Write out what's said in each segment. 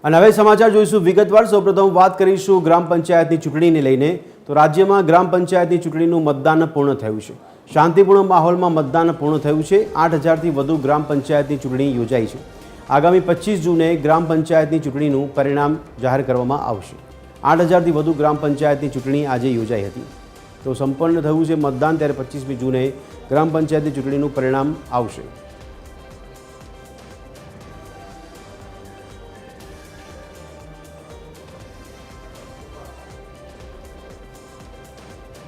અને હવે સમાચાર જોઈશું વિગતવાર। સૌપ્રથમ વાત કરીશું ગ્રામ પંચાયતની ચૂંટણીને લઈને। તો રાજ્યમાં ગ્રામ પંચાયતની ચૂંટણીનું મતદાન પૂર્ણ થયું છે। શાંતિપૂર્ણ માહોલમાં મતદાન પૂર્ણ થયું છે। 8,000થી વધુ ગ્રામ પંચાયતની ચૂંટણી યોજાઈ છે। આગામી 25 જૂને ગ્રામ પંચાયતની ચૂંટણીનું પરિણામ જાહેર કરવામાં આવશે। 8,000થી વધુ ગ્રામ પંચાયતની ચૂંટણી આજે યોજાઈ હતી। તો સંપન્ન થયું છે મતદાન, ત્યારે 25મી જૂને ગ્રામ પંચાયતની ચૂંટણીનું પરિણામ આવશે।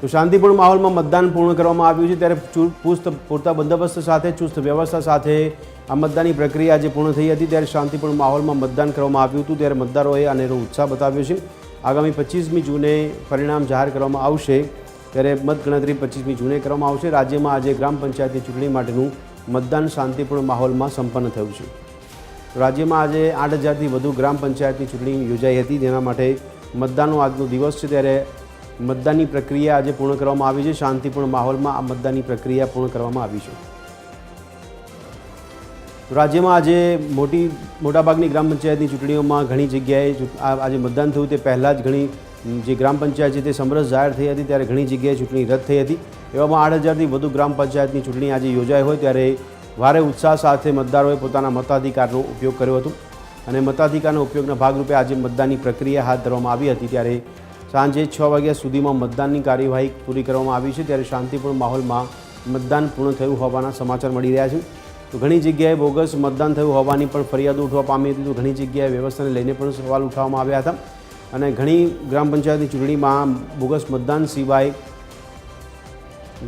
તો શાંતિપૂર્ણ માહોલમાં મતદાન પૂર્ણ કરવામાં આવ્યું છે, ત્યારે પૂરતા બંદોબસ્ત સાથે ચુસ્ત વ્યવસ્થા સાથે આ મતદાનની પ્રક્રિયા આજે પૂર્ણ થઈ હતી। ત્યારે શાંતિપૂર્ણ માહોલમાં મતદાન કરવામાં આવ્યું હતું, ત્યારે મતદારોએ અનેરો ઉત્સાહ બતાવ્યો છે। આગામી 25મી જૂને પરિણામ જાહેર કરવામાં આવશે, ત્યારે મતગણતરી 25મી જૂને કરવામાં આવશે। રાજ્યમાં આજે ગ્રામ પંચાયતની ચૂંટણી માટેનું મતદાન શાંતિપૂર્ણ માહોલમાં સંપન્ન થયું છે। રાજ્યમાં આજે 8,000થી વધુ ગ્રામ પંચાયતની ચૂંટણી યોજાઈ હતી, જેના માટે મતદાનનો આજનો દિવસ છે। ત્યારે મતદાનની પ્રક્રિયા આજે પૂર્ણ કરવામાં આવી છે। શાંતિપૂર્ણ માહોલમાં આ મતદાનની પ્રક્રિયા પૂર્ણ કરવામાં આવી છે। રાજ્યમાં આજે મોટાભાગની ગ્રામ પંચાયતની ચૂંટણીઓમાં ઘણી જગ્યાએ આજે મતદાન થયું તે પહેલાં જ ઘણી જે ગ્રામ પંચાયત છે તે સમરસ જાહેર થઈ હતી, ત્યારે ઘણી જગ્યાએ ચૂંટણી રદ થઈ હતી। એવામાં 8,000થી વધુ ગ્રામ પંચાયતની ચૂંટણી આજે યોજાઈ હોય, ત્યારે ભારે ઉત્સાહ સાથે મતદારોએ પોતાના મતાધિકારનો ઉપયોગ કર્યો હતો અને મતાધિકારના ઉપયોગના ભાગરૂપે આજે મતદાનની પ્રક્રિયા હાથ ધરવામાં આવી હતી। ત્યારે સાંજે 6 વાગ્યા સુધીમાં મતદાનની કાર્યવાહી પૂરી કરવામાં આવી છે। ત્યારે શાંતિપૂર્ણ માહોલમાં મતદાન પૂર્ણ થયું હોવાના સમાચાર મળી રહ્યા છે। તો ઘણી જગ્યાએ બોગસ મતદાન થયું હોવાની પણ ફરિયાદો ઉઠવા પામી હતી। તો ઘણી જગ્યાએ વ્યવસ્થાને લઈને પણ સવાલ ઉઠાવવામાં આવ્યા હતા અને ઘણી ગ્રામ પંચાયતની ચૂંટણીમાં બોગસ મતદાન સિવાય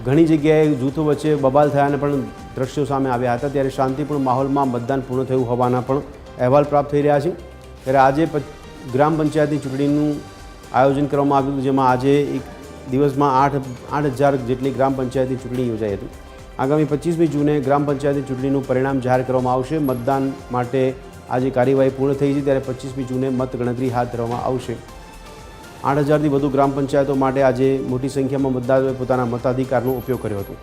ઘણી જગ્યાએ જૂથો વચ્ચે બબાલ થયાના પણ દ્રશ્યો સામે આવ્યા હતા। ત્યારે શાંતિપૂર્ણ માહોલમાં મતદાન પૂર્ણ થયું હોવાના પણ અહેવાલ પ્રાપ્ત થઈ રહ્યા છે। ત્યારે આજે ગ્રામ પંચાયતની ચૂંટણીનું આયોજન કરવામાં આવ્યું હતું, જેમાં આજે એક દિવસમાં 8,000 જેટલી ગ્રામ પંચાયતની ચૂંટણી યોજાઈ હતી। આગામી 25મી જૂને ગ્રામ પંચાયતની ચૂંટણીનું પરિણામ જાહેર કરવામાં આવશે। મતદાન માટે આજે કાર્યવાહી પૂર્ણ થઈ છે, ત્યારે 25મી જૂને મતગણતરી હાથ ધરવામાં આવશે। 8,000થી વધુ ગ્રામ પંચાયતો માટે આજે મોટી સંખ્યામાં મતદારોએ પોતાના મતાધિકારનો ઉપયોગ કર્યો હતો।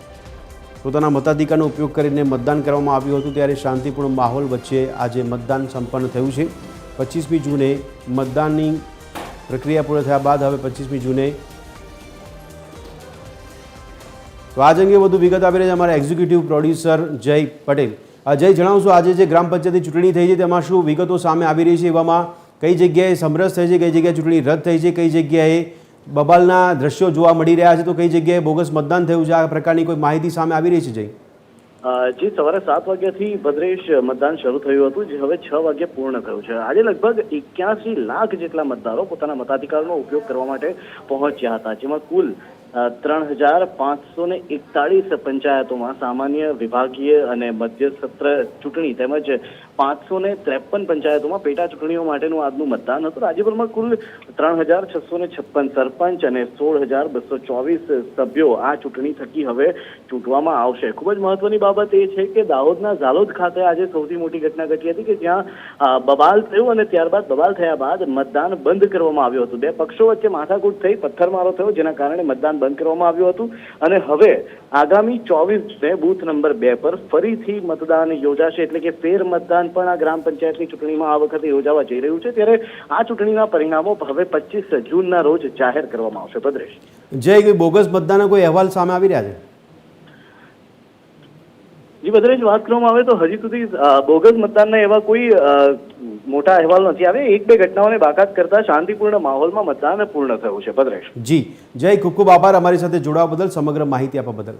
પોતાના મતાધિકારનો ઉપયોગ કરીને મતદાન કરવામાં આવ્યું હતું, ત્યારે શાંતિપૂર્ણ માહોલ વચ્ચે આજે મતદાન સંપન્ન થયું છે। 25મી જૂને મતદાનની પ્રક્રિયા પૂર્ણ થયા બાદ હવે 25મી જૂને તો આજ અંગે વધુ વિગત આપી રહ્યા છે અમારા એક્ઝિક્યુટિવ પ્રોડ્યુસર જય પટેલ। જય, જણાવશો આજે જે ગ્રામ પંચાયતની ચૂંટણી થઈ છે તેમાં શું વિગતો સામે આવી રહી છે? એવામાં કઈ જગ્યાએ સમરસ થઈ છે, કઈ જગ્યાએ ચૂંટણી રદ થઈ છે, કઈ જગ્યાએ બબાલના દ્રશ્યો જોવા મળી રહ્યા છે, તો કઈ જગ્યાએ બોગસ મતદાન થયું છે? આ પ્રકારની કોઈ માહિતી સામે આવી રહી છે જય? જી, સવારે 7 વાગ્યાથી ભદ્રેશ મતદાન શરૂ થયું હતું, જે હવે 6 વાગ્યે પૂર્ણ થયું છે। આજે લગભગ 81 લાખ જેટલા મતદારો પોતાના મતાધિકારનો ઉપયોગ કરવા માટે પહોંચ્યા હતા, જેમાં કુલ 3,541 પંચાયતોમાં સામાન્ય, વિભાગીય અને મધ્ય સત્ર ચૂંટણી તેમજ 553 પંચાયતોમાં પેટા ચૂંટણીઓ માટેનું આજનું મતદાન હતું। રાજ્યભરમાં કુલ 3,656 સરપંચ અને 16,224 સભ્યો આ ચૂંટણી થકી હવે ચૂંટવામાં આવશે। ખૂબ જ મહત્વની બાબત એ છે કે દાહોદના ઝાલોદ ખાતે આજે સૌથી મોટી ઘટના ઘટી હતી કે જ્યાં બબાલ થયું અને ત્યારબાદ બબાલ થયા બાદ મતદાન બંધ કરવામાં આવ્યું હતું। બે પક્ષો વચ્ચે માથાકૂટ થઈ પથ્થરમારો થયો, જેના કારણે મતદાન બંધ કરવામાં આવ્યું હતું અને હવે આગામી 24 બૂથ નંબર 2 પર ફરીથી મતદાન યોજાશે, એટલે કે ફેર મતદાન પણ આ ગ્રામ પંચાયતની ચૂંટણીમાં આ વખતે યોજાવા જઈ રહ્યું છે। ત્યારે આ ચૂંટણીના પરિણામો હવે 25 જૂનના રોજ જાહેર કરવામાં આવશે। ભદ્રેશ, જય, બોગસ મતદાનના કોઈ અહેવાલ સામે આવી રહ્યા છે? જી ભદ્રેશ, વાત કરવામાં આવે તો હજી સુધી બોગસ મતદાનના એવા કોઈ મોટા અહેવાલ નથી આવે। 1-2 ઘટનાઓને બાકાત કરતા શાંતિપૂર્ણ માહોલમાં મતદાન પૂર્ણ થયું છે। ભદ્રેશ, જી, જય, ખૂબ ખૂબ આભાર અમારી સાથે જોડાવા બદલ, સમગ્ર માહિતી આપવા બદલ।